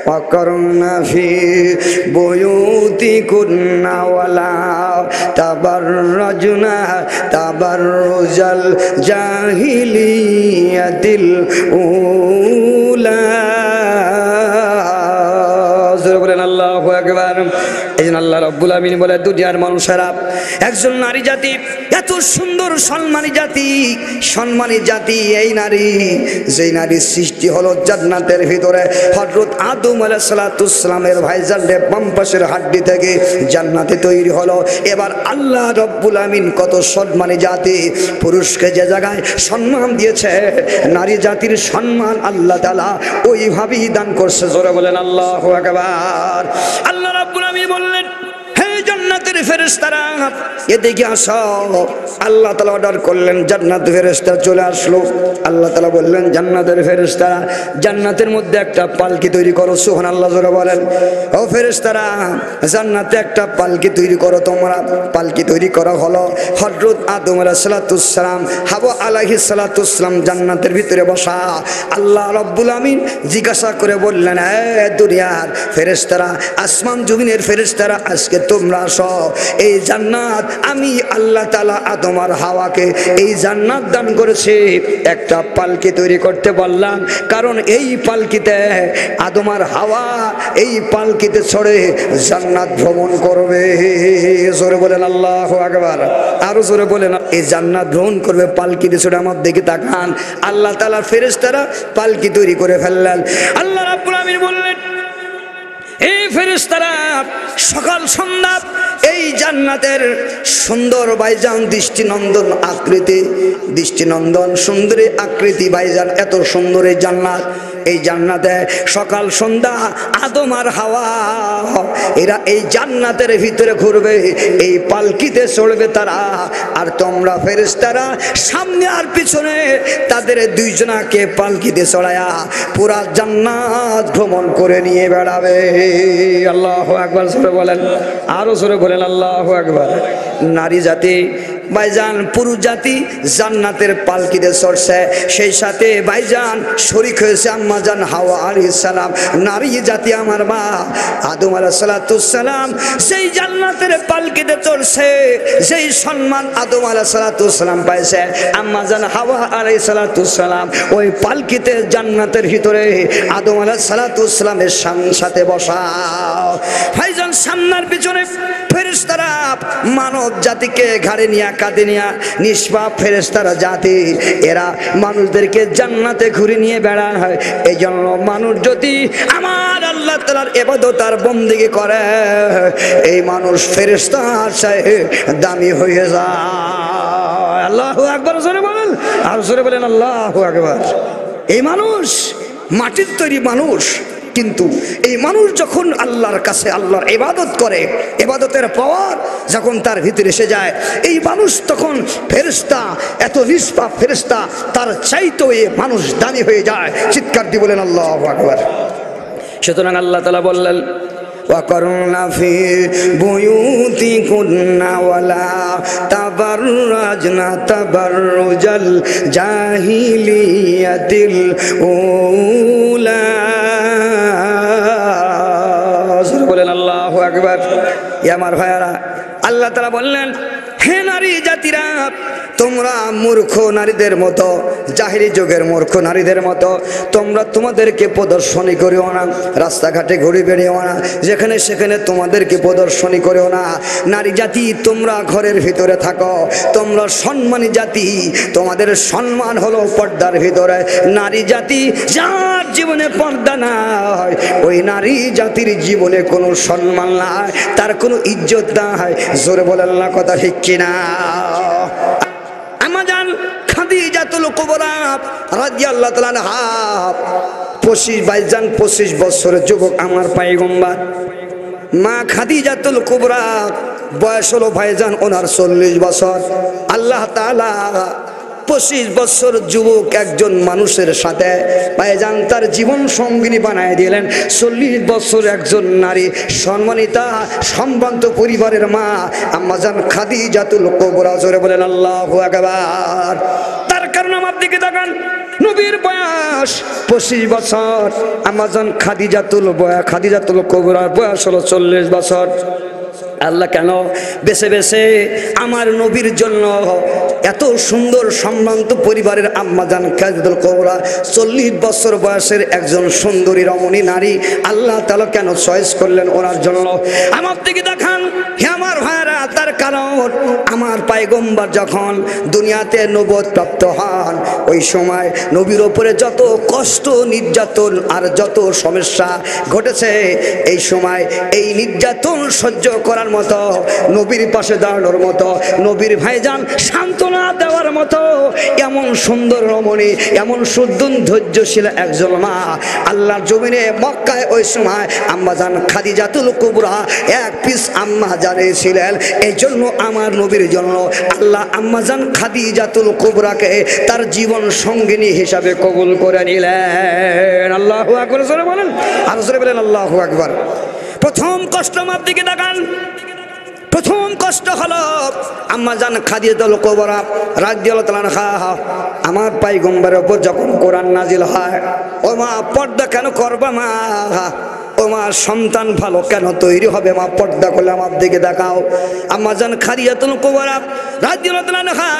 ওয়াকরনা ফি বুয়ুতিকুন্না ওয়ালা তাবাররাজনা তাবাররুজাল জাহিলিয়াতিল উলা। বলেন আল্লাহু আকবার। এই জন্য আল্লাহ রাব্বুল আমিন বলে, দুনিয়ার মানুষেরা একজন নারী জাতি, এত সুন্দর সম্মানী জাতি এই নারী, যেই নারীর সৃষ্টি হলো জান্নাতের ভিতরে হযরত আদম আলাইহিস সালাতুস সালামের ভাইজানের বাম পাশের হাড্ডি থেকে জান্নাতে তৈরি হলো। এবার আল্লাহ রাব্বুল আমিন কত সম্মানী জাতি, পুরুষকে যে জায়গায় সম্মান দিয়েছে, নারী জাতির সম্মান আল্লাহ তাআলা ওইভাবেই দান করছে। জোরে বলেন আল্লাহু আকবার। আল্লাহ রাব্বুল আমিন বললেন, হে জান্নাতের ফেরেশতারা এদিকে আসো। আল্লাহ তাআলা অর্ডার করলেন, জান্নাতের ফেরেশতারা চলে আসলো। আল্লাহ তাআলা বললেন, জান্নাতের ফেরেশতারা জান্নাতের মধ্যে একটা পালকি তৈরি করো। সুবহানাল্লাহ, জোরে বলেন। ও ফেরেশতারা, জান্নাতে একটা পালকি তৈরি করো। তোমরা পালকি তৈরি করা হলো। হযরত আদম আলাইহিস সালাতুস সালাম, হাওয়া আলাইহিস সালাতুস সালাম জান্নাতের ভিতরে বসা। আল্লাহ রাব্বুল আমিন জিজ্ঞাসা করে বললেন, হে দুনিয়ার ফেরেশতারা, আসমান জমিনের ফেরেশতারা, আজকে তোমরা আসো। এই জান্নাত আমি আল্লাহ তাআলা আদম আর হাওয়াকে এই জান্নাত দান করেছি। একটা পালকি তৈরি করতে বললাম, কারণ এই পালকিতে আদম আর হাওয়া এই পালকিতে চড়ে জান্নাত ভ্রমণ করবে। জোরে বলেন আল্লাহু আকবার। আরো জোরে বলেন, এই জান্নাত ভ্রমণ করবে পালকিতে চড়ে। আমার দিকে তাকান, আল্লাহ তাআলার ফেরেশতারা পালকি তৈরি করে ফেললেন। আল্লাহ রাব্বুল আমিন বললেন, এই ফেরেশতারা সকাল সন্ধ্যা এই জান্নাতের সুন্দর ভাইজান দৃষ্টিনন্দন আকৃতি, দৃষ্টিনন্দন সুন্দরী আকৃতি ভাইজান, এত সুন্দর এই জান্নাত। এই জান্নাতে সকাল সন্ধ্যা আদম আর হাওয়া এরা এই জান্নাতের ভিতরে ঘুরবে, এই পালকিতে চড়বে তারা। আর তোমরা ফেরেশতারা সামনে আর পিছনে তাদের দুইজনাকে পালকিতে চড়ায়া পুরা জান্নাত ভ্রমণ করে নিয়ে বেড়াবে। আল্লাহু আকবার। জোরে বলেন, আরো জোরে বলেন আল্লাহু আকবার। নারী জাতি ভাইজান, পুরুষ জাতি জান্নাতের পালকিতে চড়ছে, সেই সাথে ভাইজান শরীক হয়েছে আম্মা জান হাওয়া আলাইহিস সালাম। নারী জাতি আমার মা আদম আলাইহিস সালাতুস সালাম সেই জান্নাতের পালকিতে চড়ছে, সেই সম্মান আদম আলাইহিস সালাতুস সালাম পাইছে, আম্মা জান হাওয়া আলাইহিস সালাতুস সালাম ওই পালকিতে জান্নাতের ভিতরে আদম আলাইহিস সালাতুস সালামের সাথে বসা। ভাইজান সামনের পিছনে ফেরেশতারা মানব জাতিকে ঘাড়ে নিয়ে কাঁধে নিয়ে নিষ্পাপ ফেরেশতারা জাতি, এরা মানুষদেরকে জান্নাতে ঘুরে নিয়ে বেড়ায়। হয় এই জন্য মানুষ যদি আমার আল্লাহ তাআলার ইবাদত আর বন্দেগী করে, এই মানুষ ফেরেশতার চেয়ে দামি হয়ে যায়। আল্লাহু আকবার। জোরে বলেন, আর জোরে বলেন আল্লাহু আকবার। এই মানুষ মাটির তৈরি মানুষ, কিন্তু এই মানুষ যখন আল্লাহর কাছে আল্লাহর ইবাদত করে, ইবাদতের পাওয়ার যখন তার ভিতরে এসে যায়, এই মানুষ তখন ফেরেশতা, এত নিষ্পাপ ফেরেশতা তার চাইতেও এই মানুষ দামি হয়ে যায়। চিৎকার দিয়ে বলেন আল্লাহু আকবার। সুতরাং আল্লাহ তাআলা বললেন, ওয়াকরনা ফি বুয়ুতিকুন্না ওয়ালা তাবাররাজনা তাবাররুজাল জাহিলিয়াতিল উলা। বলেন আল্লাহু আকবার। আমার ভাইয়ারা, আল্লাহ তাআলা বললেন, হে নারী জাতিরা, তোমরা মূর্খ নারীদের মতো, জাহিলি যুগের মূর্খ নারীদের মতো তোমরা তোমাদেরকে প্রদর্শনী করিও না, রাস্তাঘাটে ঘুরে বেড়িও না, যেখানে সেখানে তোমাদেরকে প্রদর্শনী করিও না। নারী জাতি তোমরা ঘরের ভিতরে থাকো, তোমরা সম্মানী জাতি, তোমাদের সম্মান হলো পর্দার ভিতরে। নারী জাতি যার জীবনে পর্দা নাই, ওই নারী জাতির জীবনে কোনো সম্মান নাই, তার কোনো ইজ্জত নাই। জোরে বলেন না কথা ঠিক কিনা? আমাজান খাদিজাতুল কুবরা রাদিয়াল্লাহু তাআলা আনহা 25 বছরের যুবক আমার পয়গম্বর মা খাদিজাতুল কুবরা বয়স হলো ভাইজান ওনার 40 বছর। আল্লাহ তাআলা 25 বছর যুবক একজন মানুষের সাথে ভাইজান তার জীবন সঙ্গিনী বানায় দিলেন। 40 বছর একজন নারী সম্মানিতা সম্ভ্রান্ত পরিবারের মা আম্মাজান খাদিজাতুল কুবরা। জোরে বলেন আল্লাহু আকবার। তার কারণ আমার দিকে তাকান, নবীর বয়স 25 বছর, আম্মাজান খাদিজাতুল কুবরার বয়স হলো 40 বছর। আল্লাহ কেন বেছে বেছে আমার নবীর জন্য এত সুন্দর সম্ভ্রান্ত পরিবারের আম্মাজান খাদিজাতুল কুবরা 40 বছর বয়সের একজন সুন্দরী রমণী নারী আল্লাহ তাআলা কেন চয়েস করলেন ওনার জন্য? আমার দিকে দেখান হে আমার ভাইরা, তার কারণ আমার পয়গম্বর যখন দুনিয়াতে নবুয়ত প্রাপ্ত হন ওই সময় নবীর উপরে যত কষ্ট নির্যাতন আর যত সমস্যা ঘটেছে, এই সময় এই নির্যাতন সহ্য করার মতো, নবীর পাশে দাঁড়ানোর মতো, নবীর ভাইজান সান্ত্বনা দেওয়ার মতো এমন সুন্দর রমণী, এমন সুদূর ধৈর্যশীল একজন মা আল্লাহর জমিনে মক্কায় ওই সময় আম্মাজান খাদিজাতুল কুবরা এক পিস আম্মা জানিয়েছিলেন। এই জন্য আমার নবীর জন্য আল্লাহ আম্মাজান খাদিজাতুল কুবরাকে তার জীবন সঙ্গিনী হিসাবে কবুল করে নিলেন। আল্লাহু আকবার জোরে বলেন, আর জোরে বলেন আল্লাহু আকবার। প্রথম কষ্ট আমার দিকে দেখান, প্রথম কষ্ট হলো আম্মাজান খাদিজাতুল কুবরা রাদিয়াল্লাহু তাআলা আনহা আমার পয়গম্বরের উপর যখন কোরআন নাজিল হয়, ও মা পর্দা কেন করবা মা, ও মা সন্তান ভালো কেন তৈরি হবে মা, পর্দা করলে আমার দিকে দেখাও। আম্মাজান খাদিজাতুল কুবরা রাদিয়াল্লাহু তাআলা আনহা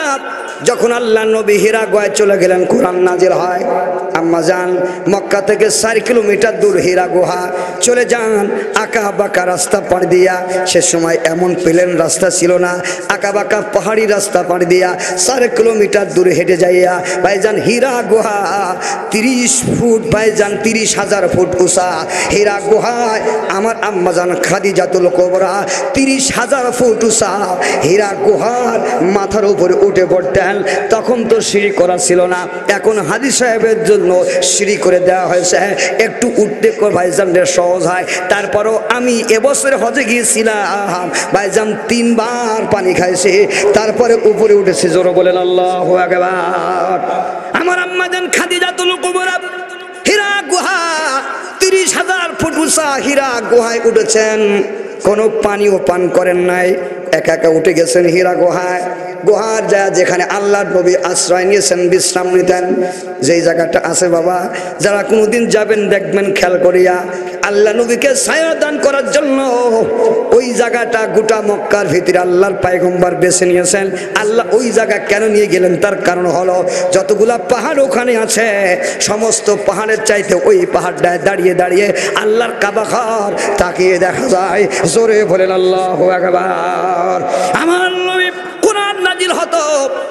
যখন আল্লাহ নবী হীরা গুহায় চলে গেলেন, কোরআন নাজিল হয়, আম্মাজান মক্কা থেকে 4 কিলোমিটার দূর হীরা গুহা চলে যান আঁকা বাঁকা রাস্তা পাড়ি দিয়া। সে সময় এমন প্লেন রাস্তা ছিল না, আঁকা বাঁকা পাহাড়ি রাস্তা পাড়ি দিয়া 4 কিলোমিটার দূরে হেঁটে যাইয়া ভাইজান হীরা গুহা 30 ফুট, ভাইজান 30,000 ফুট উঁচা হীরা গুহায় আমার আম্মাজান খাদিজাতুল কুবরা 30,000 ফুট উঁচা হীরা গুহার মাথার উপরে উঠে পড়তেন। তখন তো সিঁড়ি করা ছিল না, এখন হাজী সাহেবের জন্য সিঁড়ি করে দেওয়া হয়েছে, একটু উঠতে ভাইজান সহজ হয়। তারপরও আমি এবছর হজে গিয়েছিলাম ভাইজান 3 বার পানি খাইছি, তারপরে উপরে উঠেছি। জোরে বলেন আল্লাহু আকবার। আমার আম্মাজান খাদিজাতুল কুবরা হীরা গুহা 30,000 ফুট উঁচা হীরা গুহায় উঠেছেন, কোনো পানিও পান করেন নাই, একা একা উঠে গেছেন হীরা গুহায়। গুহার যা যেখানে আল্লাহর নবী আশ্রয় নিয়েছেন, বিশ্রাম নিতেন, যেই জায়গাটা আছে বাবা, যারা কোনোদিন যাবেন দেখবেন খেয়াল করিয়া, আল্লাহ নবীকে ছায়া দান করার জন্য ওই জায়গাটা গোটা মক্কার ভিতরে আল্লাহর পয়গম্বর বেছে নিয়েছেন। আল্লাহ ওই জায়গা কেন নিয়ে গেলেন তার কারণ হলো যতগুলা পাহাড় ওখানে আছে সমস্ত পাহাড়ের চাইতে ওই পাহাড়টায় দাঁড়িয়ে দাঁড়িয়ে আল্লাহর কাবা ঘর তাকিয়ে দেখা যায়। জোরে বলেন আল্লাহু আকবার। আমার নবী কোরআন নাজিল হতো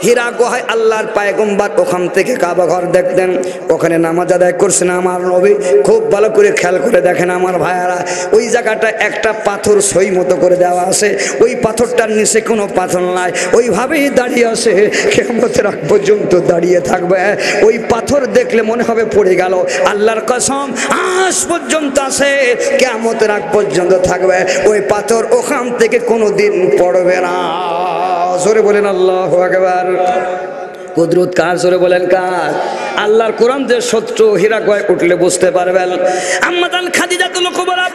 হীরা গুহায়, আল্লাহর পয়গম্বর ওখান থেকে কাবা ঘর দেখতেন, ওখানে নামাজ আদায় করছেন আমার নবী। খুব ভালো করে খেয়াল করে দেখেন আমার ভাইয়ারা, ওই জায়গাটা একটা পাথর সই মতো করে দেওয়া আছে, ওই পাথরটার নিচে কোনো পাথর নাই, ওইভাবেই দাঁড়িয়ে আছে, কিয়ামতের আগ পর্যন্ত দাঁড়িয়ে থাকবে। ওই পাথর দেখলে মনে হবে পড়ে গেল, আল্লাহর কসম আজ পর্যন্ত আছে, কিয়ামতের আগ পর্যন্ত থাকবে ওই পাথর, ওখান থেকে কোনোদিন পড়বে না। জোরে বলেন আল্লাহু আকবার। কুদরত কার? জোরে বলেন কার? আল্লাহর কোরআন যে সত্য হীরা গুহায় উঠলে বুঝতে পারবেন। আম্মাজান খাদিজাতুল কুবরা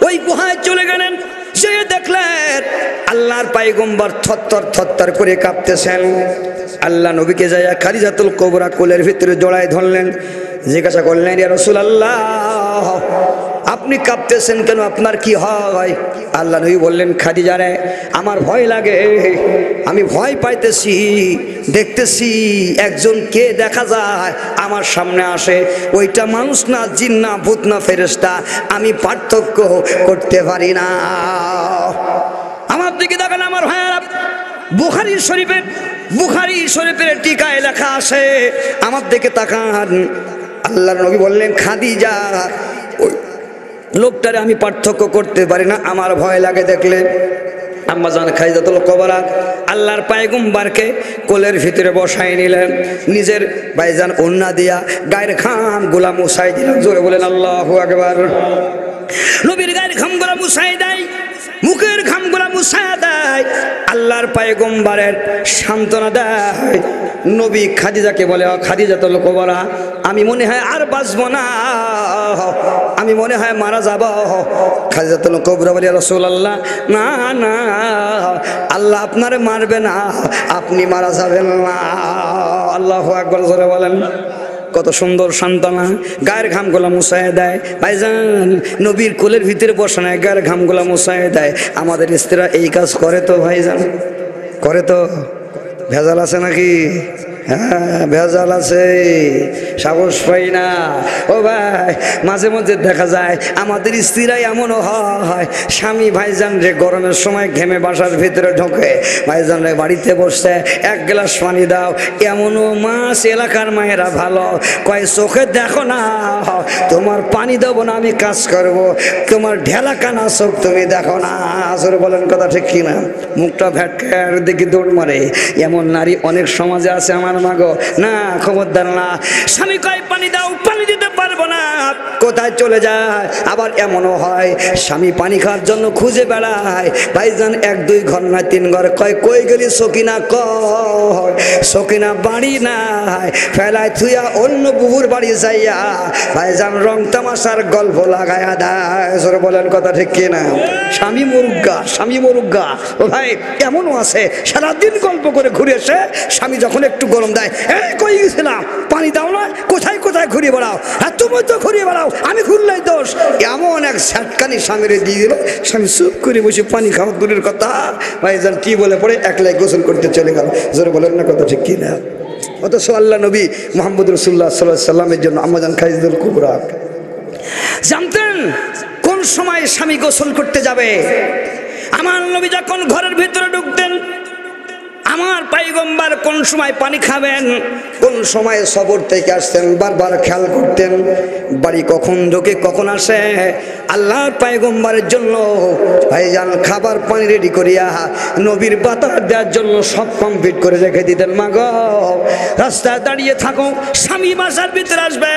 ওই গুহায় চলে গেলেন, সে দেখলেন আল্লাহর পয়গম্বর থরথর করে কাঁপতেছেন। আল্লাহ নবীকে যাইয়া খাদিজাতুল কুবরা কোলের ভিতরে জড়ায় ধরলেন, জিজ্ঞাসা করলেন ইয়া রাসূলুল্লাহ আপনি কাঁপতেছেন কেন, আপনার কি হয়? আল্লাহ নবী বললেন খাদিজা রে, আমার ভয় লাগে, আমি ভয় পাইতেছি, দেখতেছি একজন কে দেখা যায় আমার সামনে আসে, ওইটা মানুষ না, জিন না, ভূত না, ফেরেশতা, আমি পার্থক্য করতে পারি না। আমার দিকে দেখেন আমার ভাইয়েরা, বুখারী শরীফের টিকায় লেখা আছে, আমার দিকে তাকান। আল্লাহর নবী বললেন খাদিজা লোকটারে আমি পার্থক্য করতে পারি না, আমার ভয় লাগে দেখলে। আম্মাজান খাদিজাতুল কুবরা আল্লাহর পয়গম্বরকে কোলের ভিতরে বসাই নিলেন, নিজের ভাইজান ওন্না দিয়া গায়ের ঘামগুলা মুছাই দিলেন। জোরে বলেন আল্লাহু আকবার। নবীর গায়ের ঘামগুলা মুছাই দেয়, মুখের ঘামগুলা মুছায় দেয়, আল্লাহর পয়গম্বরের সান্ত্বনা দেয়। নবী খাদিজাকে বলে খাদিজাতুল কুবরা আমি মনে হয় আর বাঁচবো না, আমি মনে হয় মারা যাব। খাদিজাতুল কুবরা বলে রাসূলুল্লাহ না না, আল্লাহ আপনারে মারবে না, আপনি মারা যাবেন না। আল্লাহু আকবার জোরে বলেন। কত সুন্দর সান্ত্বনা, গায়ের ঘামগুলা মুছায় দেয়। ভাইজান নবীর কোলের ভিতরে বসানো গায়ের ঘামগুলা মুছায় দেয়। আমাদের স্ত্রীরা এই কাজ করে তো ভাইজান, করে তো? ভেজাল আছে নাকি? হ্যাঁ ভেজাল আছে, সাহস পাই না। ও ভাই মাঝে মধ্যে দেখা যায় আমাদের স্ত্রীরাই এমনও হয়, স্বামী ভাইজান রে গরমের সময় ঘেমে বাসার ভিতরে ঢোকে, ভাইজান রে বাড়িতে বসে এক গ্লাস পানি দাও, এমনও মাছ এলাকার মায়েরা ভালো কয় চোখে দেখো না, তোমার পানি দেবো না আমি কাজ করব, তোমার ঢেলা কানা চোখ তুমি দেখো না। আসলে বলেন কথা ঠিক কিনা? মুখটা ভ্যাটকার দেখি দৌড় মারে। এমন নারী অনেক সমাজে আছে আমার মাগো। না খবরদার না, স্বামী কয় পানি দাও, পানি দিতে পারবো না, কোথায় চলে যায়। আবার এমনও হয় স্বামী পানি খাওয়ার জন্য খুঁজে বেড়ায়, ভাইজান 1-2 ঘর না 3 ঘর, কয় কই গেলি সকিনা, কয় সকিনা বাড়ি নাই, ফেলায় থুইয়া অন্য বুবুর বাড়ি যাইয়া ভাইজান রং তামাশার গল্প লাগায়া দেয়। জোরে বলেন কথা ঠিক কিনা? স্বামী মুরুগ্গা, স্বামী মুরুগ্গা। ও ভাই এমনও আছে সারাদিন গল্প করে ঘুরে এসে স্বামী যখন একটু গরম দেয়, এই কই গেছিলাম, পানি দাও না, কোথায় কোথায় ঘুরিয়ে বেড়াও, হ্যাঁ তুমি তো ঘুরিয়ে বেড়াও, আমি ঘুরলেই দোষ। এমন এক ঝাটকানি স্বামীরে দিয়ে দিল, স্বামী চুপ করে বসে পানি খাওয়া দূরের কথা, ভাইজান কি বলে পড়ে একলাই গোসল করতে চলে গেল। জোরে বলেন না কথা ঠিক কিনা? অথচ আল্লাহ নবী মুহাম্মদ রাসূলুল্লাহ সাল্লাল্লাহু আলাইহি সাল্লামের জন্য আম্মা জান খাদিজাতুল কুবরা জানতেন কোন সময় স্বামী গোসল করতে যাবে। আমার নবী যখন ঘরের ভিতরে ঢুকতেন, আমার পয়গম্বর কোন সময় পানি খাবেন, কোন সময় সফর থেকে আসতেন বারবার খেয়াল করতেন। বাড়ি কখন ঢোকে কখন আসে, আল্লাহর পয়গম্বরের জন্য ভাইজান খাবার পানি রেডি করিয়া নবীর বাতাস দেওয়ার জন্য সব কমপ্লিট করে রেখে দিতেন। মা গো রাস্তায় দাঁড়িয়ে থাকো, স্বামী বাসার ভিতরে আসবে,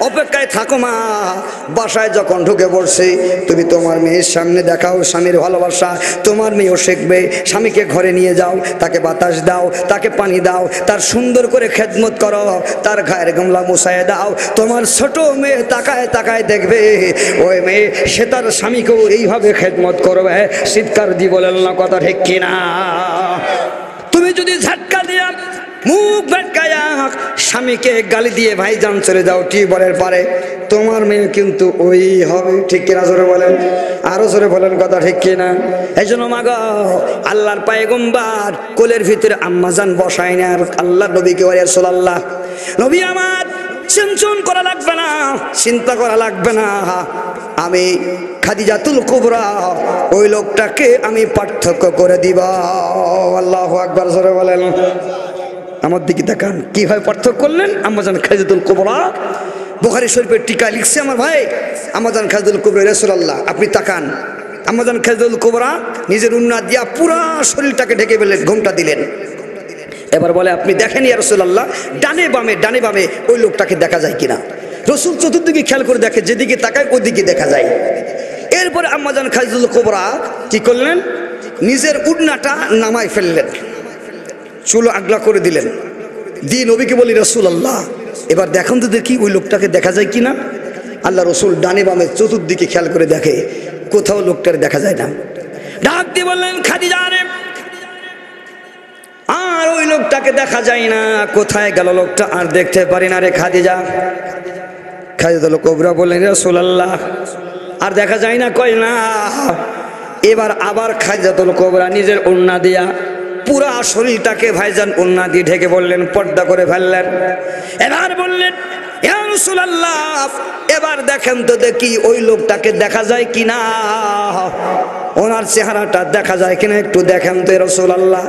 অপেক্ষায় থাকো মা। বাসায় যখন ঢুকে পড়ছে তুমি তোমার মেয়ের সামনে দেখাও স্বামীর ভালোবাসা, তোমার মেয়েও শিখবে। স্বামীকে ঘরে নিয়ে যাও, তাকে বাতাস দাও, তাকে পানি দাও, তার সুন্দর করে খেদমত করো, তার গায়ের গামলা মুছায় দাও। তোমার ছোট মেয়ে তাকায় তাকায় দেখবে ওই মেয়ে সে তার স্বামীকেও এইভাবে খেদমত করবে। চিৎকার দিয়ে বলেন না কথা ঠিক কিনা? তুমি যদি ঝাটকা দিয়া মুখ ভেটকায়া স্বামীকে গালি দিয়ে ভাইজান চলে যাও টিউবওয়েলের পারে, তোমার মেয়ে কিন্তু ওই হবে। ঠিক কিনা? জোরে বলেন, আরো জোরে বলেন কথা ঠিক কিনা? এই জন্য মা গো আল্লাহর পয়গম্বর কোলের ভিতরে আম্মাজান বসায় না, আর আল্লাহর নবীকে বলে রাসূলুল্লাহ নবী আমার চিন্তন করা লাগবে না, চিন্তা করা লাগবে না, আমি খাদিজাতুল কুবরা ওই লোকটাকে আমি পার্থক্য করে দিব। আল্লাহু আকবার, জোরে বলেন। আমার দিকে তাকান, কিভাবে পার্থক্য করলেন আম্মাজান খাদিজাতুল কুবরা। বুখারী শরীফের টিকা লিখছে আমার ভাই, আম্মাজান খাদিজাতুল কুবরা রাসূলুল্লাহ, আপনি তাকান। আম্মাজান খাদিজাতুল কুবরা নিজের উন্নাত দিয়া পুরা শরীরটাকে ঢেকে ফেললেন, ঘোমটা দিলেন। এবার বলে আপনি দেখেন ইয়া রাসূলুল্লাহ ডানে বামে ওই লোকটাকে দেখা যায় কিনা। রাসূল চতুর্দিকে খেয়াল করে দেখে, যেদিকে তাকায় ওইদিকে দেখা যায়। এরপরে আম্মাজান খাদিজাতুল কুবরা কি করলেন, নিজের উড়নাটা নামায় ফেললেন, চুল আগলা করে দিলেন, দিয়ে নবীকে বলি রাসূলুল্লাহ এবার দেখুন তো দেখি ওই লোকটাকে দেখা যায় কিনা। আল্লাহ রসুল ডানে বামে চতুর্দিকে খেয়াল করে দেখে, কোথাও লোকটার দেখা যায় না। ডাক দিয়ে বললেন খাদিজা রে, আর ওই লোকটাকে দেখা যায় না, কোথায় গেল লোকটা আর দেখতে পারি না রে খাদিজা। খাদিজাতুল কুবরা বললেন রাসূলুল্লাহ আর দেখা যায় না, কয় না। এবার আবার খাদিজাতুল কুবরা নিজের ওড়না দিয়া পুরা শরীরটাকে ভাইজান ওড়না দিয়ে ঢেকে বললেন, পর্দা করে ফেললেন। এবার বললেন ইয়া রাসূলুল্লাহ এবার দেখেন তো দেখি ওই লোকটাকে দেখা যায় কিনা, ওনার চেহারাটা দেখা যায় কিনা একটু দেখেন তো রাসূলুল্লাহ।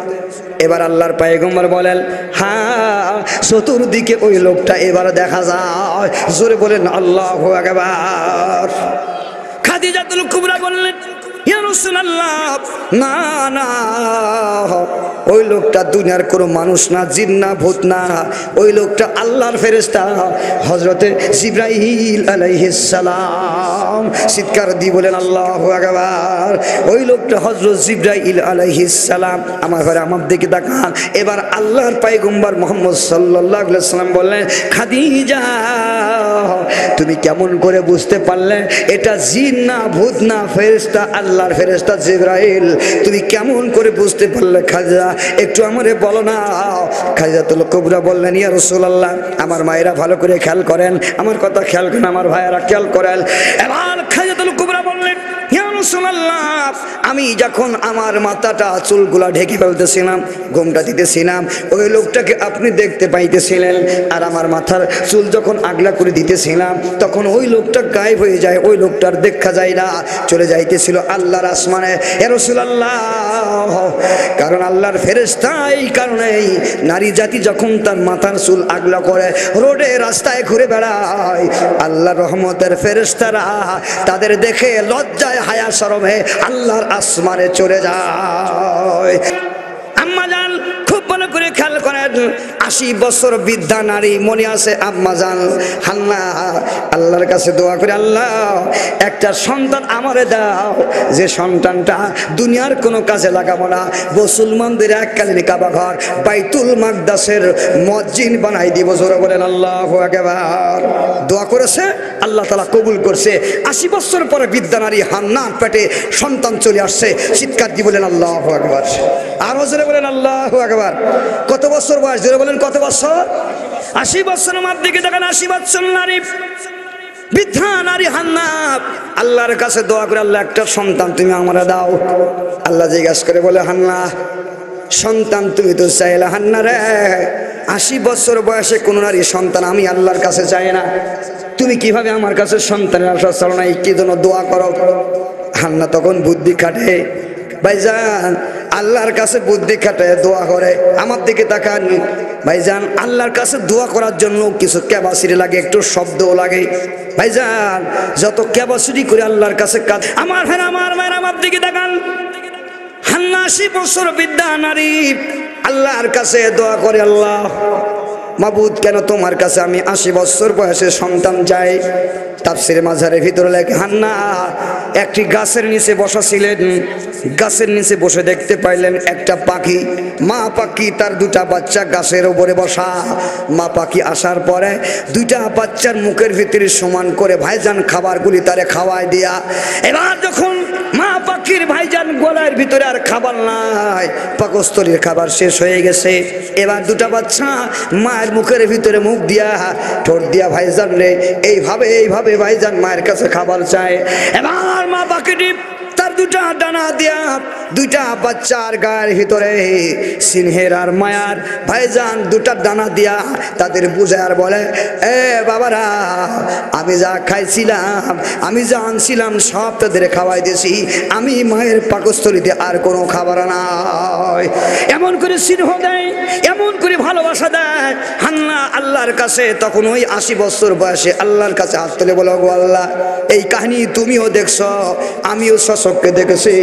এবার আল্লাহর পয়গম্বর বলেন হ্যাঁ চতুর্দিকে ওই লোকটা এবার দেখা যায়। জোরে বলেন আল্লাহু আকবার। খাদিজাতুল কুবরা বললেন ইয়া রাসূলুল্লাহ না না, ওই লোকটা দুনিয়ার কোনো মানুষ না, জিন না, ভূত না, ওই লোকটা আল্লাহর ফেরেশতা হযরতে জিবরাইল আলাইহিস সালাম। চিৎকার দিয়ে বলেন আল্লাহু আকবার। ওই লোকটা হযরত জিবরাইল আলাইহিস সালাম। আমার ঘরে আমার দিকে তাকান। এবার আল্লাহর পয়গম্বর মুহাম্মদ সাল্লাল্লাহু আলাইহি ওয়াসাল্লাম বললেন খাদিজা তুমি কেমন করে বুঝতে পারলে এটা জিন না, ভূত না, ফেরেশতা, আল্লাহর ফেরেশতা? ফেরেশতা জিবরাইল, তুমি কেমন করে বুঝতে পারলে খাদিজা, একটু আমারে বলো না। খাদিজাতুল কুবরা বললেন, ইয়া রাসূলুল্লাহ, আমার মায়েরা ভালো করে খেয়াল করেন, আমার কথা খেয়াল করেন, আমার ভাইয়েরা খেয়াল করেন। এবার খাদিজাতুল কুবরা বললেন, ইয়া রাসূলুল্লাহ, আমি যখন আমার মাথাটা চুলগুলা ঢেকে ফেলতেছিলাম, ঘুমটা দিতেছিলাম, ওই লোকটাকে আপনি দেখতে পাইতেছিলেন, আর আমার মাথার চুল যখন আগলা করে দিতেছিলাম তখন ওই লোকটা গায়েব হয়ে যায়, ওই লোকটার দেখা যায় না, চলে যাইতেছিল আল্লাহর আসমানে। ইয়া রাসূলুল্লাহ, কারণ আল্লাহর ফেরেশতা এই কারণেই নারী জাতি যখন তার মাথার চুল আগলা করে রোডে রাস্তায় ঘুরে বেড়ায়, আল্লাহর রহমতের ফেরেশতারা তাদের দেখে লজ্জায় হায়া শরমে আল্লাহর আসমানে চলে যায়। আম্মা জান খুব ভালো করে খেয়াল করেন, 80 বছর বৃদ্ধা নারী, মনে আছে আম্মা জান হান্না আল্লাহর কাছে দোয়া করে, আল্লাহ একটা সন্তান আমারে দাও, যে সন্তানটা দুনিয়ার কোনো কাজে লাগাবো না, মুসলমানদের এককালীন কাবা ঘর বাইতুল মাকদাসের মসজিদ বানাই দিব। জোরে বলেন আল্লাহু আকবার। দোয়া করেছে, আল্লাহ তাআলা কবুল করছে। 80 বছর পরে বৃদ্ধা নারী হান্নার পেটে সন্তান চলে আসছে, চিৎকার দিয়ে বলেন আল্লাহু আকবার। আরো জোরে বলেন আল্লাহু আকবার। কত বছর বয়স? জোরে বলেন কত বছর? 80 বছর। আমার দিকে দেখেন, 80 বছর নারী, বৃদ্ধা নারী হান্না আল্লাহর কাছে দোয়া করে, আল্লাহ একটা সন্তান তুমি আমারে দাও। আল্লাহ জিজ্ঞাসা করে বলে, হান্না সন্তান তুমি তো চাইলা হান্না রে, 80 বছর বয়সে কোন নারী সন্তান আমি আল্লাহর কাছে চাই না, তুমি কিভাবে আমার কাছে সন্তানের আশা চাও না, কি জন্য দোয়া করো? হান্না তখন বুদ্ধি খাটে, ভাইজান আল্লাহর কাছে বুদ্ধি খাটায় দোয়া করে। আমার দিকে তাকান ভাইজান, আল্লাহর কাছে দোয়া করার জন্য কিছু ক্যাপাসিটি লাগে, একটু শব্দও লাগে। ভাইজান যত ক্যাপাসিটি করে আল্লাহর কাছে কাজ, আমার ভাই আমার ভাই আমার দিকে তাকান, হান্না 80 বছর বৃদ্ধা নারী আল্লাহর কাছে দোয়া করে, আল্লাহ মাবুদ কেন তোমার কাছে আমি 80 বছর বয়সে সন্তান চাই। তাফসিরে মাঝারের ভিতরে লেখে, হান্না একটি গাছের নিচে বসা ছিলেন, গাছের নিচে বসে দেখতে পাইলেন একটা পাখি, মা পাখি তার 2টা বাচ্চা গাছের উপরে বসা। মা পাখি আসার পরে 2টা বাচ্চার মুখের ভিতরে সমান করে ভাইজান খাবারগুলি তারে খাওয়ায় দিয়া, এবার যখন মা পাখির ভাইজান গলার ভিতরে আর খাবার নাই, পাকস্থলীর খাবার শেষ হয়ে গেছে, এবার 2টা বাচ্চা মায়ের মুখের ভিতরে মুখ দিয়া ঠোঁট দিয়া ভাইজান রে এইভাবে ভাইজান মায়ের কাছে খাবার চায়। এবার মা পাখিটি তার 2টা ডানা দিয়া 2টা বাচ্চার গায়ের ভিতরে সিংহের আর মায়ার ভাইজান 2টা ডানা দিয়া তাদের বুঝার বলে, এ বাবারা আমি যা খাইছিলাম, আমি যা আনছিলাম সব তাদের খাওয়াই দিয়েছি, আমি মায়ের পাকস্থলীতে আর কোনো খাবার নাই। এমন করে সিংহ দেয়, এমন করে ভালোবাসা দেয় হান্না আল্লাহর কাছে। তখন ওই 80 বছর বয়সে আল্লাহর কাছে হাত তুলে বলো, গো আল্লাহ এই কাহিনী তুমিও দেখছ, আমিও সচক্ষে দেখেছি,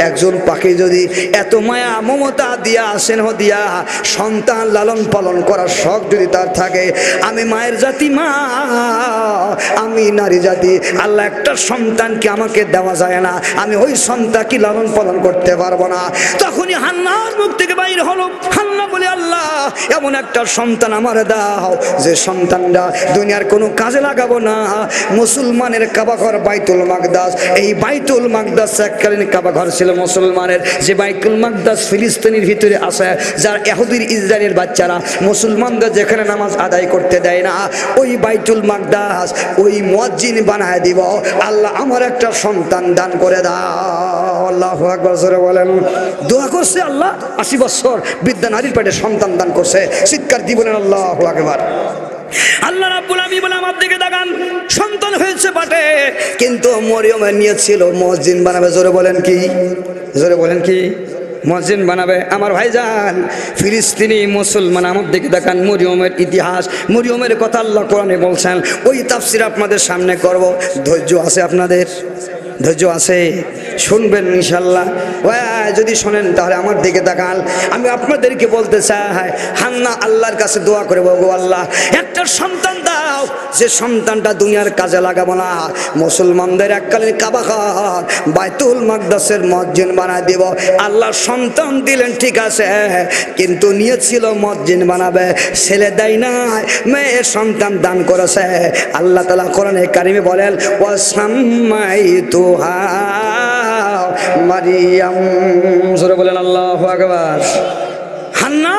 একজন পাখি যদি এত মায়া মমতা দিয়া স্নেহ দিয়া সন্তান লালন পালন করার শখ যদি তার থাকে, আমি মায়ের জাতি মা, আমি নারী জাতি, আল্লাহ একটা সন্তানকে আমাকে দেওয়া যায় না, আমি ওই সন্তানকে লালন পালন করতে পারবো না। তখনই হান্নার মুখ থেকে বাইর হলো, হান্না বলে, আল্লাহ এমন একটা সন্তান আমার দাও যে সন্তানটা দুনিয়ার কোনো কাজে লাগাবো না। মুসলমানের কাবা ঘর বাইতুল মাকদাস, এই বাইতুল মাকদাস এককালীন কাবা ঘর ছিল মুসলমানের, যে বাইতুল মাকদাস ফিলিস্তিনের ভিতরে আছে, যার ইহুদির ইসরায়েলের বাচ্চারা মুসলমানদের যেখানে নামাজ আদায় করতে দেয় না, ওই বাইতুল মাকদাস ওই মুয়াজ্জিন বানায় দিব। আল্লাহ আমার একটা সন্তান দান করে দাও। আল্লাহু আকবার জোরে বলেন। দোয়া করছে আল্লাহ, 80 বছর বৃদ্ধা নারীর পেটে সন্তান দান করছে, চিৎকার দিয়ে বলেন আল্লাহু আকবার। আল্লাহ রাব্বুল আলামিন বলে, আমার দিকে তাকান, সন্তান হয়েছে বটে, কিন্তু মরিয়মের নিয়ত ছিল মসজিদ বানাবে। জোরে বলেন কি? জোরে বলেন কি? মসজিদ বানাবে। আমার ভাইজান ফিলিস্তিনি মুসলমান, আমার দিকে দেখান, মরিয়মের ইতিহাস, মরিয়মের কথা আল্লাহ কোরআনে বলছেন, ওই তাফসীর আপনাদের সামনে করব। ধৈর্য আছে আপনাদের? ধৈর্য আছে? শুনবেন ইনশাল্লাহ। যদি শোনেন তাহলে আমার দিকে তাকান। আমি আপনাদেরকে বলতে চাই, হান্না আল্লাহর কাছে দোয়া করে, গো আল্লাহ একটা সন্তান দাও যে সন্তানটা দুনিয়ার কাজে লাগাবো না, মুসলমানদের এককালীন কাবা ঘর বাইতুল মাকদাসের মসজিদ বানায় দিব। আল্লাহ সন্তান দিলেন ঠিক আছে, কিন্তু নিয়েছিল মসজিদ বানাবে, ছেলে দেয় নাই, মেয়ের সন্তান দান করেছে। আল্লাহ তাআলা কোরআনে কারিমে বলেন, ওয়াসাম্মাইতুহা মারিয়াম। জোরে বলেন আল্লাহু আকবার। হান্না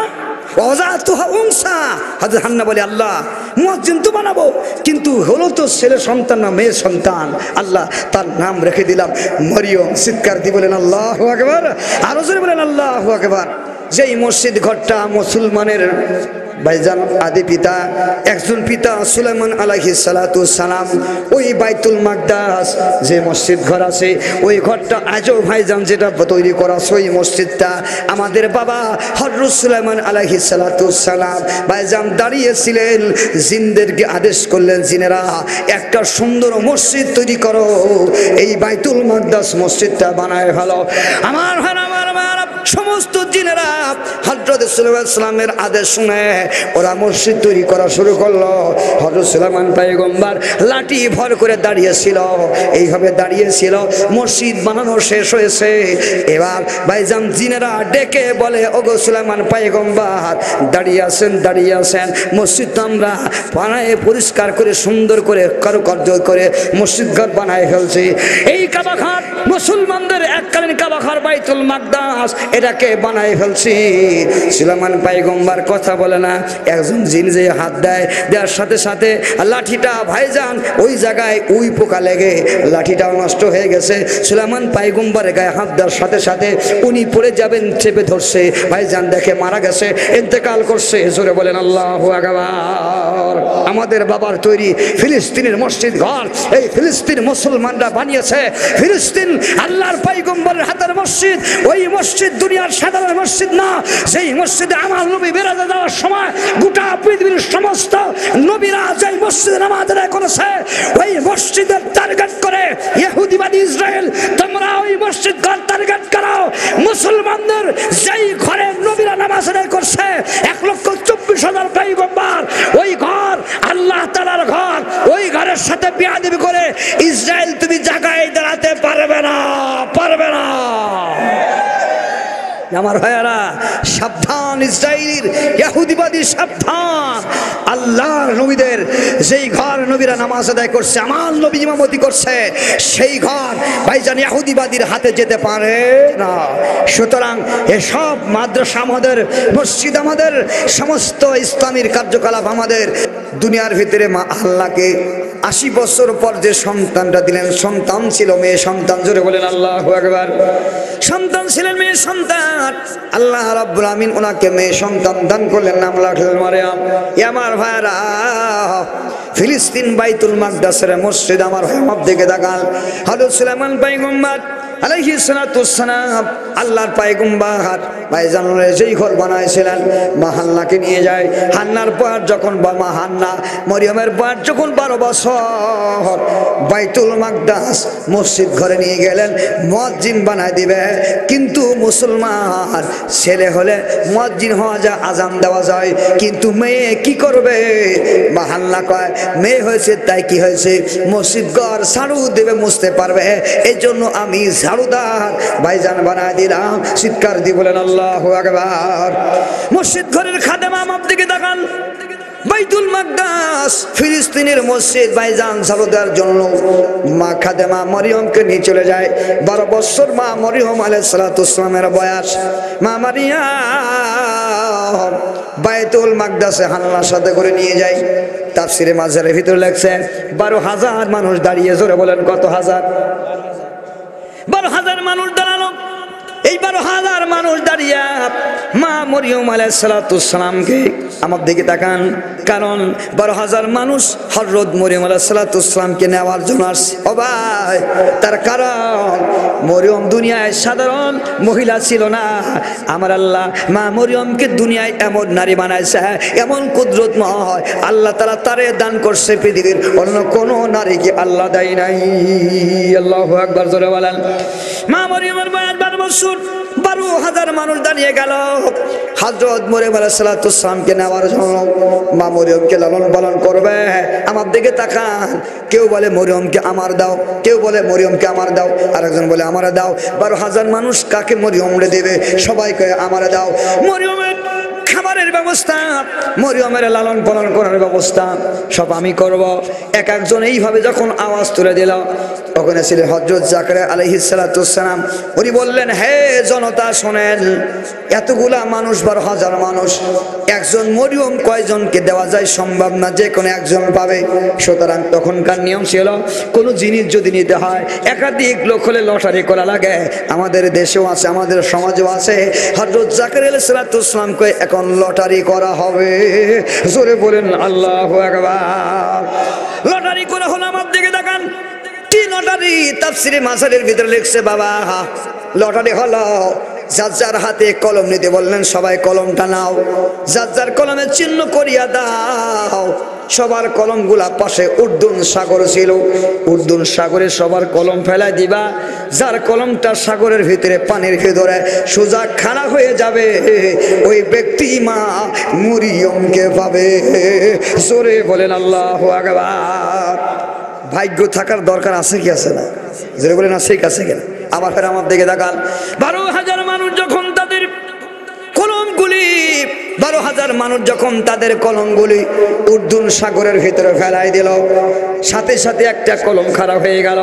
ওয়াজাতুহা উনসা, হযরত হান্না বলে আল্লাহ মুয়াজ্জিন তো বানাবো, কিন্তু হলো তো ছেলে সন্তান না মেয়ে সন্তান, আল্লাহ তার নাম রেখে দিলাম মরিয়ম। চিৎকার দিয়ে বলেন আল্লাহু আকবার। আরো জোরে বলেন আল্লাহু আকবার। যেই মসজিদ ঘরটা মুসলমানের ভাইজান আদি পিতা একজন পিতা সুলাইমান আলাইহিস সালাতু সালাম, ওই বাইতুল মাকদাস যে মসজিদ ঘর আছে ওই ঘরটা আজও ভাইজান যেটা তৈরি করা আছে ওই মসজিদটা আমাদের বাবা হযরত সুলাইমান আলাইহিস সালাতু সালাম ভাইজান দাঁড়িয়েছিলেন, জিনদেরকে আদেশ করলেন জিনেরা একটা সুন্দর মসজিদ তৈরি করো, এই বাইতুল মাকদাস মসজিদটা বানায় ভালো। আমার সমস্ত জিনেরা হযরত সুলাইমান সালামের আদেশ শুনে ওরা মসজিদ তৈরি করা শুরু করলো। হযরত সুলাইমান পয়গম্বর লাঠি ভর করে দাঁড়িয়েছিল, এইভাবে দাঁড়িয়েছিল। মসজিদ বানানো শেষ হয়েছে, এবার ভাইজান জিনেরা ডেকে বলে ওগো সুলাইমান পয়গম্বর দাঁড়িয়ে আছেন, মসজিদ তো আমরা বানায় পরিষ্কার করে সুন্দর করে কারুকার্য করে মসজিদ ঘর বানায় ফেলছি। এই কাবা ঘর মুসলমানদের এককালীন কাবা ঘর বাইতুল মাকদাস, এটাকে বানায় ফেলছি। সুলাইমান পয়গম্বর কথা বলে না, একজন জিন যে হাত দেয়, দেওয়ার সাথে সাথে লাঠিটা ভাইজান ওই জায়গায় উই পোকা লেগে লাঠিটাও নষ্ট হয়ে গেছে। সুলাইমান পয়গম্বরের গায়ে হাত দেওয়ার সাথে সাথে উনি পড়ে যাবেন, চেপে ধরছে, ভাইজান দেখে মারা গেছে, ইন্তেকাল করছে। জোরে বলেন আল্লাহু আকবার। আমাদের বাবার তৈরি ফিলিস্তিনের মসজিদ ঘর, এই ফিলিস্তিন মুসলমানরা বানিয়েছে। ফিলিস্তিন আল্লাহর পয়গম্বরের হাতের মসজিদ, ওই মসজিদ দুনিয়ার সাধারণ মসজিদ না, সেই মসজিদে আমার নবী বেরাতে যাওয়ার সময় গোটা পৃথিবীর সমস্ত নবীরা যেই মসজিদে নামাজ আদায় করেছে ওই মসজিদের টার্গেট করে ইহুদিবাদী ইসরায়েল তোমরা ওই মসজিদ ঘর টার্গেট করো। মুসলমানদের যেই ঘরে নবীরা নামাজ আদায় করছে 1,24,000 পয়গম্বর, ওই ঘর আল্লাহ তাআলার ঘর, ওই ঘরের সাথে বিয়াদবি করে ইসরায়েল তুমি জায়গায় দাঁড়াতে পারবে না। আমার ভাইয়ারা সাবধান, ইসরায়েলের ইহুদিবাদী সাবধান। আল্লাহর নবীদের যেই ঘর নবীরা নামাজ আদায় করছে, আমার নবী ইমামতি করছে, সেই ঘর ভাইজান ইহুদিবাদীর হাতে যেতে পারে না। সুতরাং এসব মাদ্রাসা আমাদের, মসজিদ আমাদের, সমস্ত ইসলামের কার্যকলাপ আমাদের। দুনিয়ার ভিতরে মা আল্লাহকে 80 বছর পর যে সন্তানটা দিলেন, সন্তান ছিল মেয়ে সন্তান। জোরে বলেন আল্লাহু আকবার। সন্তান ছিলেন মেয়ে সন্তান, আল্লাহ রাব্বুল আমিন ওনাকে মেয়ে সন্তান দান করলেন, নাম রাখলেন মারিয়াম। আমার ভাইরা ফিলিস্তিন বাইতুল মাকদাসের মসজিদ, আমার ভাই আমার দিকে তাকান। হযরত সুলাইমান পয়গম্বর আলাইহিস সালাতু ওয়াসসালাম আল্লাহর পয়গম্বর ভাইজান যেই ঘর বানাইছিলেন, মা হান্নাকে নিয়ে যায়। হান্নার পর যখন মা হান্না মরিয়মের পর যখন 12 বছর বাইতুল মাকদাস মসজিদ ঘরে নিয়ে গেলেন, মুয়াজ্জিন বানায় দিবে। কিন্তু মুসলমান ছেলে হলে মুয়াজ্জিন হওয়া যায়, আজান দেওয়া যায়, কিন্তু মেয়ে কি করবে? মা হান্না কয় মেয়ে হয়েছে তাই কি হয়েছে, মসজিদ ঘর ঝাড়ু দেবে, মুছতে পারবে, এই জন্য আমি ঝাড়ুদার ভাইজান বানায় দিলাম। চিৎকার দিয়ে বলেন আল্লাহু আকবার। মসজিদ ঘরের খাদেমা আমার দিকে তাকান। বাইতুল মাকদাস ফিলিস্তিনের মসজিদ ভাইজান ঝাড়ু দেওয়ার জন্য মা খাদেমা মরিয়মকে নিয়ে চলে যায়। 12 বছর মা মরিয়ম আলাইহিস সালাতু ওয়াসসালামের বয়স। মা মারিয়াম বাইতুল মাকদাসে হান্নার সাথে করে নিয়ে যায়। তাফসিরে মাজারের ভিতরে লেখছেন 12,000 মানুষ দাঁড়িয়ে। জোরে বলেন কত হাজার? 12,000 মানুষ দাঁড়ানো। এই 12,000 মানুষ দাঁড়িয়ে মা মরিয়ম আলাইহিস সালাতু ওয়াসসালামকে আমার দিকে তাকান, কারণ 12,000 মানুষ হযরত মরিয়ম আলাইহিস সালাতু ওয়াসসালামকে নেওয়ার জন্য আসছে। ও ভাই, তার কারণ মরিয়ম দুনিয়ায় সাধারণ মহিলা ছিল না। আমার আল্লাহ মা মরিয়মকে দুনিয়ায় এমন নারী বানাইছে, এমন কুদরতময় আল্লাহ তাআলা তারে দান করছে, পৃথিবীর অন্য কোনো নারীকে আল্লাহ দেয় নাই। আল্লাহু আকবার। জোরে বলেন। মা মরিয়মের বয়স 12 বছর, 12,000 মানুষ দাঁড়িয়ে গেল। হযরত মরিয়ম আলাইহিস সালামকে নেওয়ার জন্য মা মরিয়মকে লালন পালন করবে। আমার দিকে তাকান, কেউ বলে মরিয়মকে আমার দাও, কেউ বলে মরিয়মকে আমার দাও, আরেকজন বলে আমার দাও। 12,000 মানুষ কাকে মরিয়মরে দেবে? সবাইকে আমার দাও। মরিয়মের খাবারের ব্যবস্থা, মরিয়মের লালন পালন করার ব্যবস্থা সব আমি করব। এক একজন এইভাবে যখন আওয়াজ তুলে দিল, ওখানে ছিলেন হযরত জাকারিয়া আলাইহিস সালাম। উনি বললেন, হে জনতা শোনেন, এতগুলা মানুষ 12,000 মানুষ, একজন মরিয়ম কয়জনকে দেওয়া যায়? সম্ভব না, যে কোনো একজন পাবে। সুতরাং তখনকার নিয়ম ছিল, কোনো জিনিস যদি নিতে হয় একাধিক লোক হলে লটারি করা লাগে। আমাদের দেশেও আছে, আমাদের সমাজেও আছে। হযরত জাকারিয়া আলাইহিস সালামকে এখন লটারি করা হবে। জোরে বলেন আল্লাহু আকবার। লটারি করা হলো। আমার দিকে তাকান, কি লটারি? তাফসীরে মাসারের ভিতরে লিখছে, বাবা লটারি হলো যার যার হাতে কলম নিতে বললেন, সবাই কলমটা নাও, যার যার কলমের চিহ্ন করিয়া দাও। সবার কলমগুলা পাশে উর্দুন সাগর ছিল, উর্দুন সাগরে সবার কলম ফেলাই দিবা। যার কলমটা সাগরের ভিতরে, পানির ভিতরে সোজা খাড়া হয়ে যাবে, ওই ব্যক্তি মা মরিয়মকে পাবে। জোরে বলেন আল্লাহু আকবার। ভাগ্য থাকার দরকার আছে কি আছে না? জোরে বলেন আছে কি আছে কিনা? আবার ফের আমার দিকে দেখান, 12,000 মানুষ যখন তাদের কলমগুলি, 12,000 মানুষ যখন তাদের কলমগুলি উর্দুন সাগরের ভিতরে ফেলাই দিল, সাথে সাথে একটা কলম খারাপ হয়ে গেল।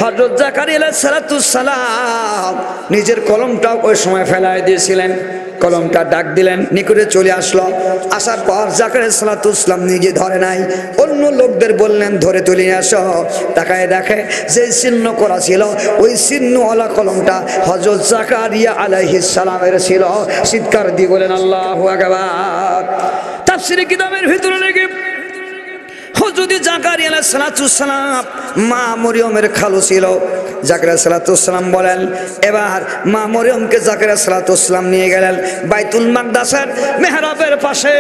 হযরত জাকারিয়া আলাইহিস সালাম নিজের কলমটাও ওই সময় ফেলাই দিয়েছিলেন। কলমটা ডাক দিলেন, নিকটে চলে আসলো। আসার পর জাকারিয়া আলাইহিস সালাম নিজে ধরে নাই, অন্য লোকদের বললেন ধরে তুলে আসো। তাকায় দেখে যে চিহ্ন করা ছিল, ওই চিহ্নওয়ালা কলমটা হযরত জাকারিয়া আলাইহিস সালামের ছিল। চিৎকার দিয়ে বলেন আল্লাহু আকবার। তাফসীরে কিতাবের ভিতরে লেগে হযরত জাকারিয়া আলাইহিস সালাম মা মরিয়মের খালু ছিল। জাকারিয়া আলাইহিস সালাম বলেন, এবার মা মরিয়মকে জাকারিয়া আলাইহিস সালাম নিয়ে গেলেন বাইতুল মাকদাসের মেহরাবের পাশে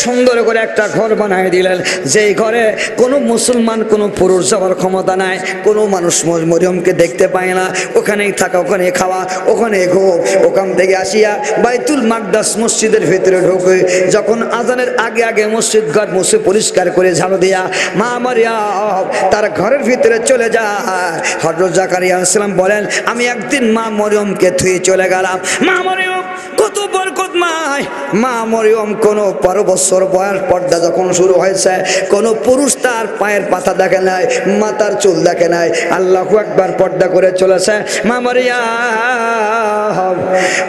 সুন্দর করে একটা ঘর বানিয়ে দিলেন, যেই ঘরে কোনো মুসলমান, কোনো পুরুষ যাওয়ার ক্ষমতা নাই, কোনো মানুষ মরিয়মকে দেখতে পায় না। ওখানেই থাকা, ওখানে খাওয়া, ওখানে ঘুম। ওখান থেকে আসিয়া বাইতুল মাকদাস মসজিদের ভিতরে ঢোকে। যখন আজানের আগে আগে মসজিদ ঘর মুছে পরিষ্কার করে ঝাড়ু দিয়া মা মরিয়ম তার ঘরের ভিতরে চলে যায়। হযরত জাকারিয়া আলাইহিস সালাম বলেন, আমি একদিন মা মরিয়মকে থুয়ে চলে গেলাম। মা মরিয়ম কত বরকতময়। মা মরিয়ম কোনো 12 বছর বয়স, পর্দা যখন শুরু হয়েছে, কোনো পুরুষ তার পায়ের পাতা দেখে নাই, মাথার চুল দেখে নাই। আল্লাহু আকবার, পর্দা করে চলেছে। মা মরিয়ম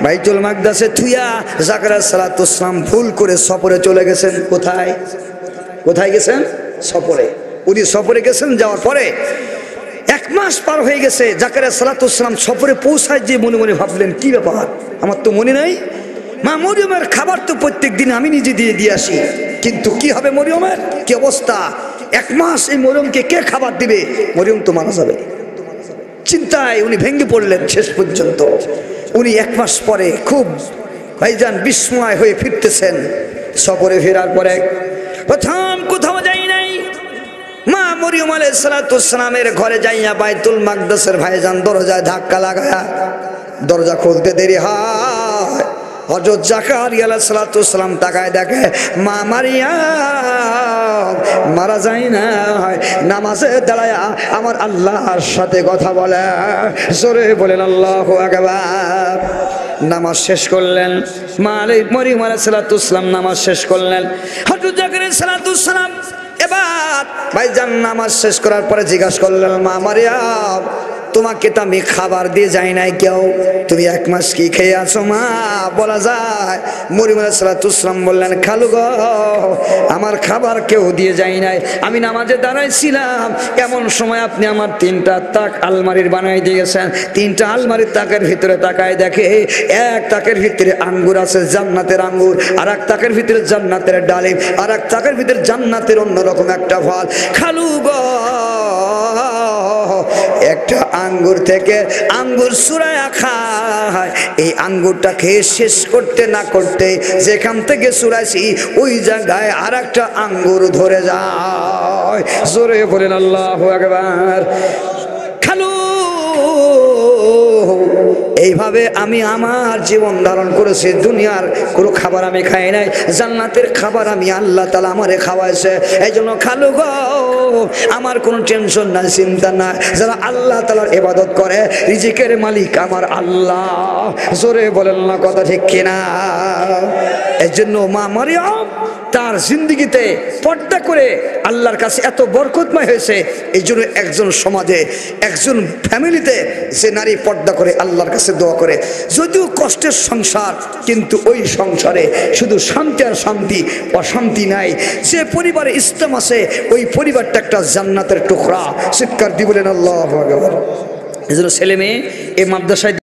বাইতুল মাকদাসে থুইয়া জাকারিয়া আলাইহিস সালাম ভুল করে সফরে চলে গেছেন। কোথায় কোথায় গেছেন? সফরে। উনি সফরে গেছেন, যাওয়ার পরে 1 মাস পার হয়ে গেছে। জাকারিয়া আলাইহিস সালাম সফরে পৌঁছায় যে মনে মনে ভাবলেন, কি ব্যাপার, আমার তো মনে নাই, মা মরিয়মের খাবার তো প্রত্যেক দিন আমি নিজে দিয়ে আসি, কিন্তু কি হবে মরিয়মের, কি অবস্থা? 1 মাস এই মরিয়মকে কে খাবার দিবে? মরিয়ম তো মারা যাবে। চিন্তায় উনি ভেঙে পড়লেন। শেষ পর্যন্ত উনি 1 মাস পরে খুব ভাইজান বিস্ময় হয়ে ফিরতেছেন। সফরে ফেরার পরে প্রথম কোথাও যাই নাই, মা মরিয়ম আলাইহিস সালামের ঘরে যাইয়া বাইতুল মাকদাসের ভাইজান দরজায় ধাক্কা লাগায়া দরজা খুলতে দেরি হয়। হযরত জাকারিয়া আলাইহিস সালাম তাকায় দেখে মা মারিয়াম মারা যায় না, নামাজে দাঁড়ায়া আমার আল্লাহর সাথে কথা বলে। জোরে বলেন আল্লাহু আকবার। নামাজ শেষ করলেন মা মরিয়ম আলাইহিস সালাম, নামাজ শেষ করলেন। হযরত জাকারিয়া আলাইহিস সালাম এবার ভাইজান নামাজ শেষ করার পরে জিজ্ঞাসা করলেন, মা মারিয়াম তোমাকে তো আমি খাবার দিয়ে যাই নাই কেউ, তুমি 1 মাস কি খেয়ে আছো মা? বলা যায় মরিয়ম আলাইহিস সালাম বললেন, খালু গো আমার খাবার কেউ দিয়ে যাই নাই, আমি নামাজে দাঁড়াইছিলাম, এমন সময় আপনি আমার 3টা তাক আলমারির বানাই দিয়েছেন। 3টা আলমারির তাকের ভিতরে তাকায় দেখে এক তাকের ভিতরে আঙ্গুর আছে, জান্নাতের আঙ্গুর, আর এক তাকের ভিতরে জান্নাতের ডালিম, আর এক তাকের ভিতরে জান্নাতের অন্যরকম একটা ফল। খালু গো একটা আঙ্গুর থেকে আঙ্গুর চুরায়া খায়, এই আঙ্গুরটা খেয়ে শেষ করতে না করতে যেখান থেকে চুরাইছি ওই জায়গায় আর একটা আঙ্গুর ধরে যায়। জোরে বলেন আল্লাহু আকবার। খালু এইভাবে আমি আমার জীবন ধারণ করেছি। দুনিয়ার কোনো খাবার আমি খাই নাই, জান্নাতের খাবার আমি আল্লাহ তাআলা আমারে খাওয়াইছে। এই জন্য খালু গো, আমার কোনো টেনশন নাই, চিন্তা নাই। যারা আল্লাহ তাআলার ইবাদত করে, রিজিকের মালিক আমার আল্লাহ। জোরে বলেন না কথা ঠিক কিনা? এই জন্য মা মারিয়াম তার জিন্দিগিতে পর্দা করে আল্লাহর কাছে এত বরকতময় হয়েছে। এই জন্য একজন সমাজে, একজন ফ্যামিলিতে যে নারী পর্দা করে আল্লাহর কাছে দোয়া করে, যদিও কষ্টের সংসার, কিন্তু ওই সংসারে শুধু শান্তি আর শান্তি, অশান্তি নাই। যে পরিবারে ইসলাম আছে, ওই পরিবারটা একটা জান্নাতের টুকরা। চিৎকার দিয়ে বলেন আল্লাহু আকবার। এই জন্য ছেলে মেয়ে এই মাদ্রাসায়